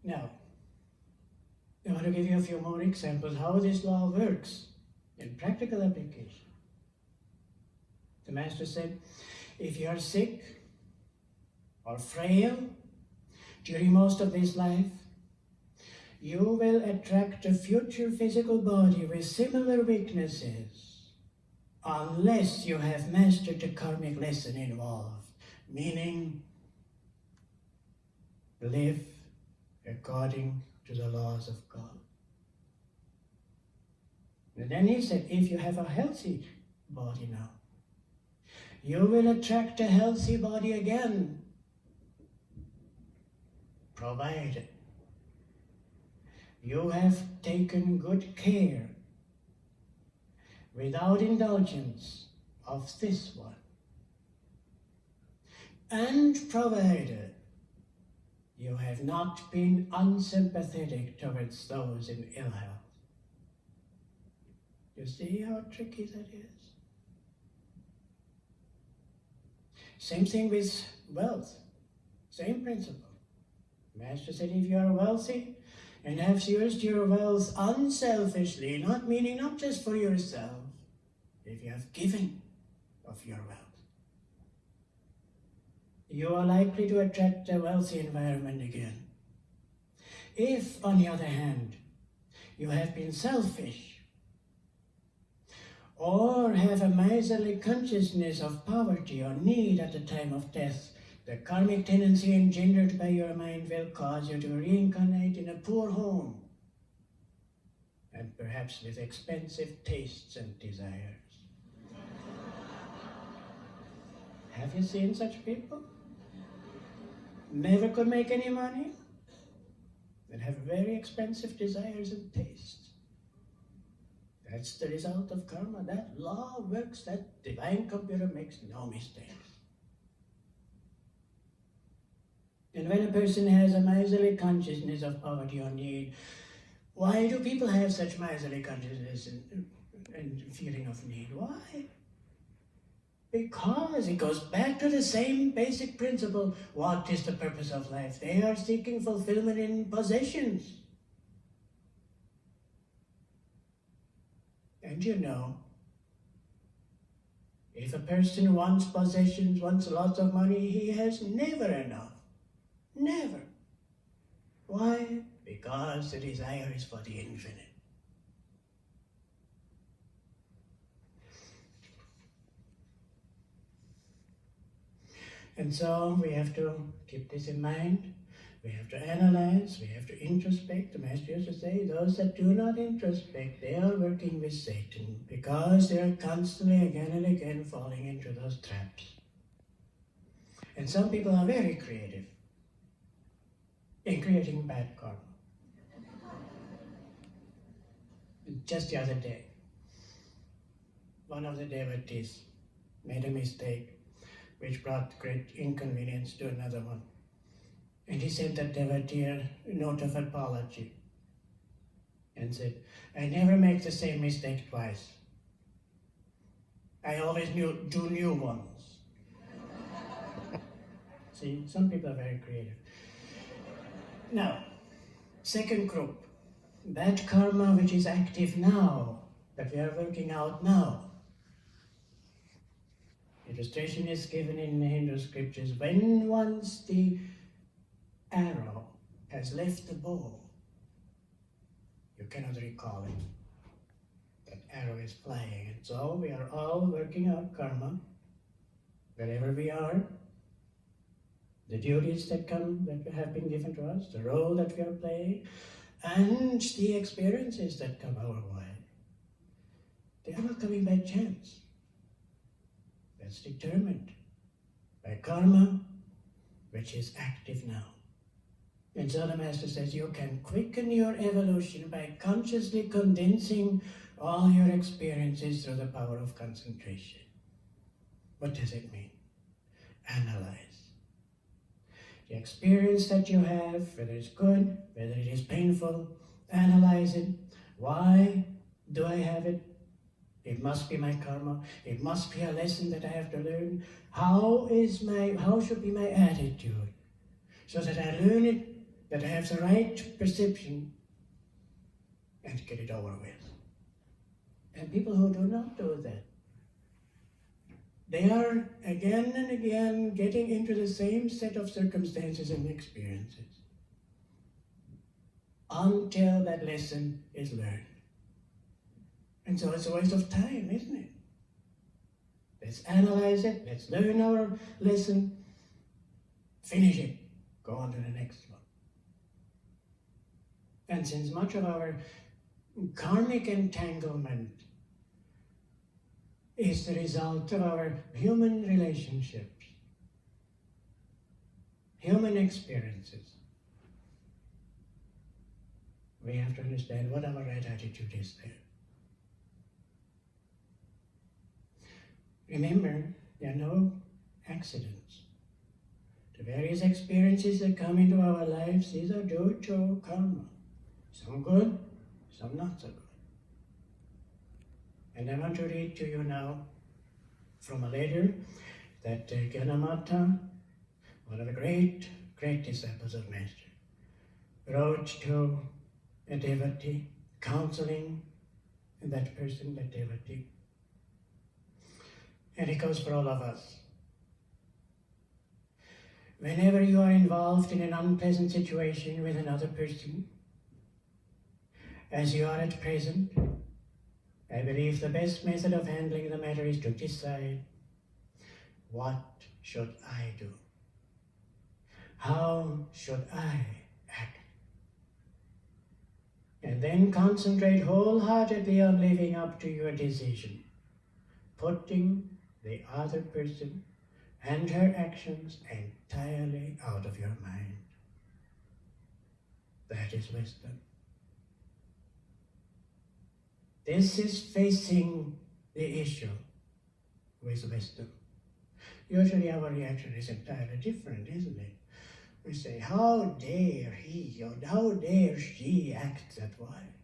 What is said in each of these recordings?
Now, I want to give you a few more examples how this law works in practical application. The Master said, if you are sick or frail during most of this life, you will attract a future physical body with similar weaknesses unless you have mastered the karmic lesson involved, meaning live according to the laws of God. And then he said, if you have a healthy body now, you will attract a healthy body again, provided you have taken good care without indulgence of this one, and provided you have not been unsympathetic towards those in ill health. You see how tricky that is? Same thing with wealth. Same principle. Master said, if you are wealthy and have used your wealth unselfishly, not just for yourself, if you have given of your wealth, you are likely to attract a wealthy environment again. If, on the other hand, you have been selfish or have a miserly consciousness of poverty or need at the time of death, the karmic tendency engendered by your mind will cause you to reincarnate in a poor home, and perhaps with expensive tastes and desires. Have you seen such people? Never could make any money, and have very expensive desires and tastes. That's the result of karma. That law works, that divine computer makes no mistakes. And when a person has a miserly consciousness of poverty or need, why do people have such miserly consciousness and feeling of need? Why? Because it goes back to the same basic principle. What is the purpose of life? They are seeking fulfillment in possessions. And you know, if a person wants possessions, wants lots of money, he has never enough. Never. Why? Because the desire is for the infinite. And so we have to keep this in mind. We have to analyze, we have to introspect. The Master used to say, those that do not introspect, they are working with Satan because they are constantly again and again falling into those traps. And some people are very creative in creating bad karma. Just the other day, one of the devotees made a mistake which brought great inconvenience to another one. And he sent that devotee a note of apology and said, I never make the same mistake twice. I always do new ones. See, some people are very creative. Now, second group, that karma which is active now, that we are working out now. Illustration is given in the Hindu scriptures. When once the arrow has left the bow, you cannot recall it. That arrow is flying. And so we are all working out karma, wherever we are, the duties that have been given to us, the role that we are playing, and the experiences that come our way. They are not coming by chance. That's determined by karma, which is active now. And so the Master says you can quicken your evolution by consciously condensing all your experiences through the power of concentration. What does it mean? Analyze. The experience that you have, whether it's good, whether it is painful, analyze it. Why do I have it? It must be my karma. It must be a lesson that I have to learn. How should be my attitude? So that I learn it that I have the right perception and get it over with. And people who do not do that, they are again and again getting into the same set of circumstances and experiences until that lesson is learned. And so it's a waste of time, isn't it? Let's analyze it, let's learn our lesson, finish it, go on to the next one. And since much of our karmic entanglement is the result of our human relationships, human experiences, we have to understand what our right attitude is there. Remember, there are no accidents. The various experiences that come into our lives, these are dojo karma. Some good, some not so good. And I want to read to you now from a letter that Gyanamata, one of the great disciples of Master, wrote to a devotee, counseling that person, that devotee. And it goes for all of us. Whenever you are involved in an unpleasant situation with another person, as you are at present, I believe the best method of handling the matter is to decide, what should I do? How should I act? And then concentrate wholeheartedly on living up to your decision, putting the other person and her actions entirely out of your mind. That is wisdom. This is facing the issue with wisdom. Usually our reaction is entirely different, isn't it? We say, how dare he or how dare she act that way?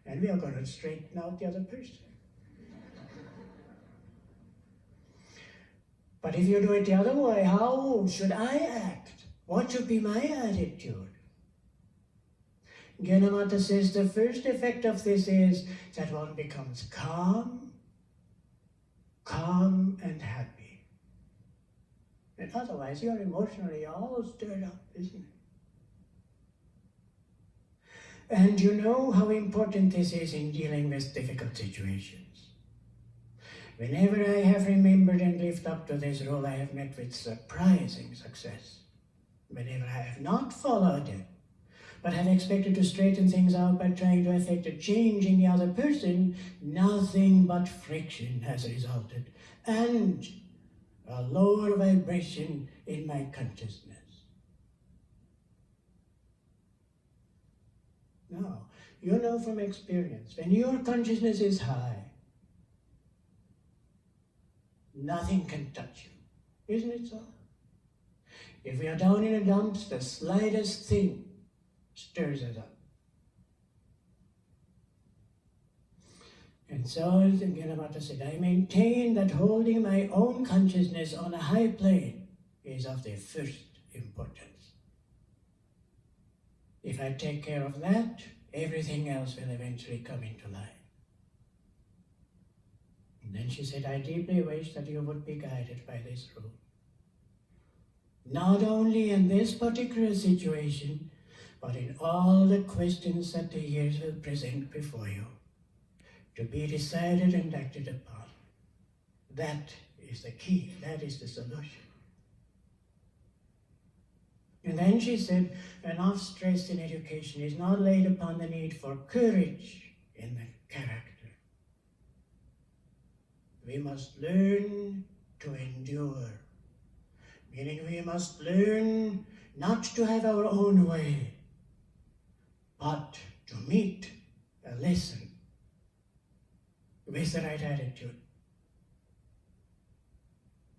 And we are going to straighten out the other person. But if you do it the other way, how should I act? What should be my attitude? Gyanamata says the first effect of this is that one becomes calm and happy. And otherwise you're emotionally all stirred up, isn't it? And you know how important this is in dealing with difficult situations. Whenever I have remembered and lived up to this rule, I have met with surprising success. Whenever I have not followed it, but have expected to straighten things out by trying to effect a change in the other person, nothing but friction has resulted, and a lower vibration in my consciousness. Now, you know from experience, when your consciousness is high, nothing can touch you. Isn't it so? If we are down in the dumps, the slightest thing stirs us up. And so, as Gyanamata said, I maintain that holding my own consciousness on a high plane is of the first importance. If I take care of that, everything else will eventually come into line. And then she said, I deeply wish that you would be guided by this rule. Not only in this particular situation, but in all the questions that the years will present before you, to be decided and acted upon. That is the key, that is the solution. And then she said, enough stress in education is not laid upon the need for courage in the character. We must learn to endure, meaning we must learn not to have our own way, but to meet a lesson with the right attitude.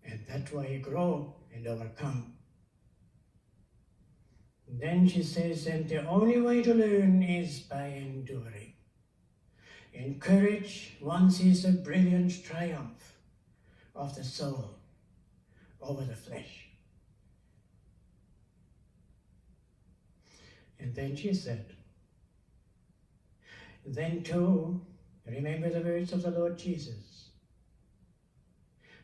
And that way grow and overcome. And then she says, and the only way to learn is by enduring. In courage, one sees a brilliant triumph of the soul over the flesh. And then she said, then too, remember the words of the Lord Jesus.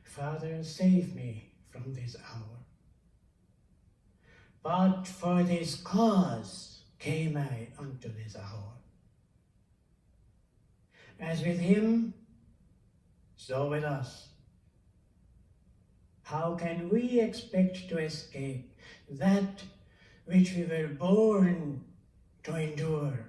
Father, save me from this hour. But for this cause came I unto this hour. As with him, so with us. How can we expect to escape that which we were born to endure?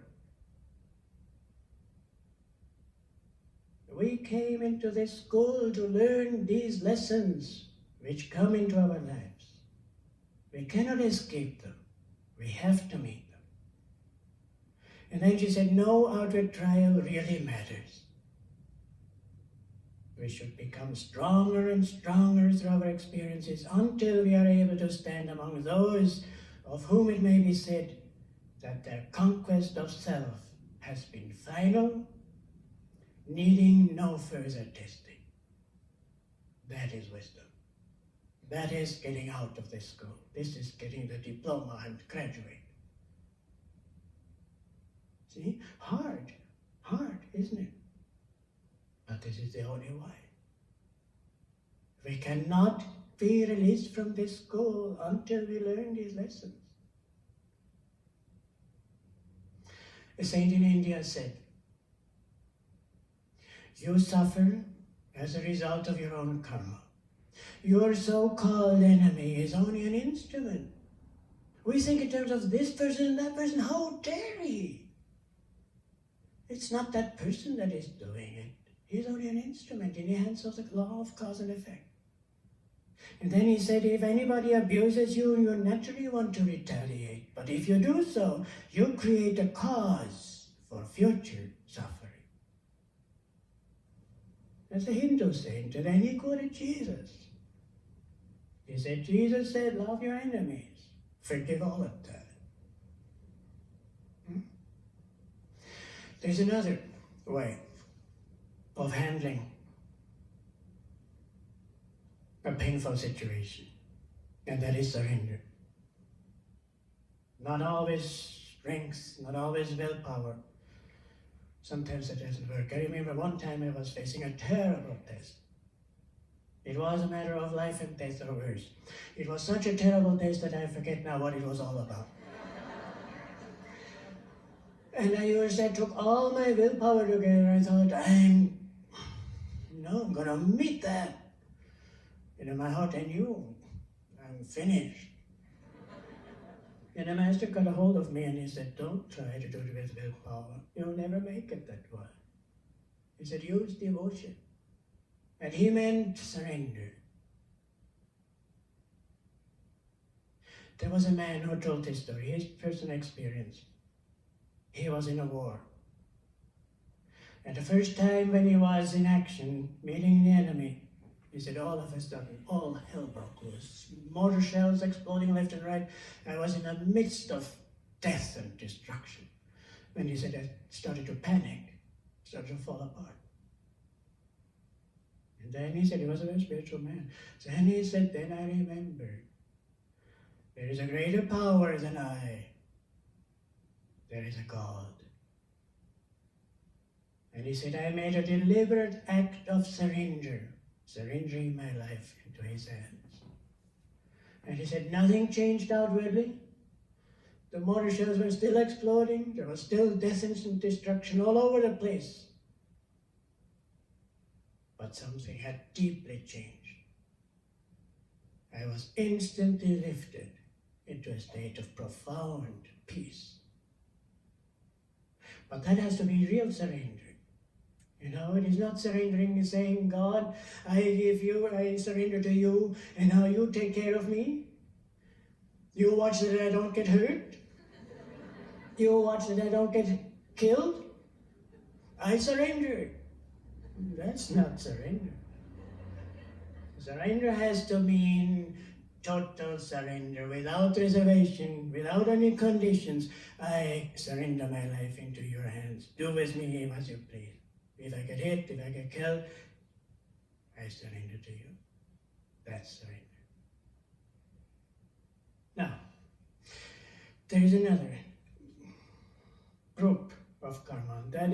We came into this school to learn these lessons which come into our lives. We cannot escape them. We have to meet them. And then she said, no outward trial really matters. We should become stronger and stronger through our experiences until we are able to stand among those of whom it may be said that their conquest of self has been final, needing no further testing. That is wisdom. That is getting out of this school. This is getting the diploma and graduate. See? Hard, isn't it? But this is the only way. We cannot be released from this school until we learn these lessons. A saint in India said, you suffer as a result of your own karma. Your so-called enemy is only an instrument. We think in terms of this person and that person. How dare he? It's not that person that is doing it. He's only an instrument in the hands of the law of cause and effect. And then he said, if anybody abuses you, you naturally want to retaliate. But if you do so, you create a cause for future suffering. That's a Hindu saint, and then he quoted Jesus. He said, Jesus said, love your enemies, forgive all of that. There's another way of handling a painful situation, and that is surrender. Not always strength, not always willpower. Sometimes it doesn't work. I remember one time I was facing a terrible test. It was a matter of life and death or worse. It was such a terrible test that I forget now what it was all about. And I took all my willpower together. I thought, I'm going to meet that. And in my heart, I knew I'm finished. And the master got a hold of me and he said, don't try to do it with willpower. You'll never make it that way. He said, use devotion. And he meant surrender. There was a man who told this story, his personal experience. He was in a war. And the first time when he was in action, meeting the enemy, he said, all of a sudden, all hell broke loose. Mortar shells exploding left and right. I was in the midst of death and destruction. When he said, I started to panic, started to fall apart. And then he said, he was a very spiritual man. Then he said, then I remembered, there is a greater power than I. There is a God. And he said, I made a deliberate act of surrender, surrendering my life into his hands. And he said, nothing changed outwardly. The mortar shells were still exploding. There was still death and destruction all over the place. But something had deeply changed. I was instantly lifted into a state of profound peace. But that has to be real surrender. You know, it is not surrendering and saying, God, I surrender to you, and now you take care of me. You watch that I don't get hurt. You watch that I don't get killed. I surrender. That's not surrender. Surrender has to mean total surrender, without reservation, without any conditions. I surrender my life into your hands. Do with me as you please. If I get hit, if I get killed, I surrender to you. That's surrender. Now, there's another of karma. That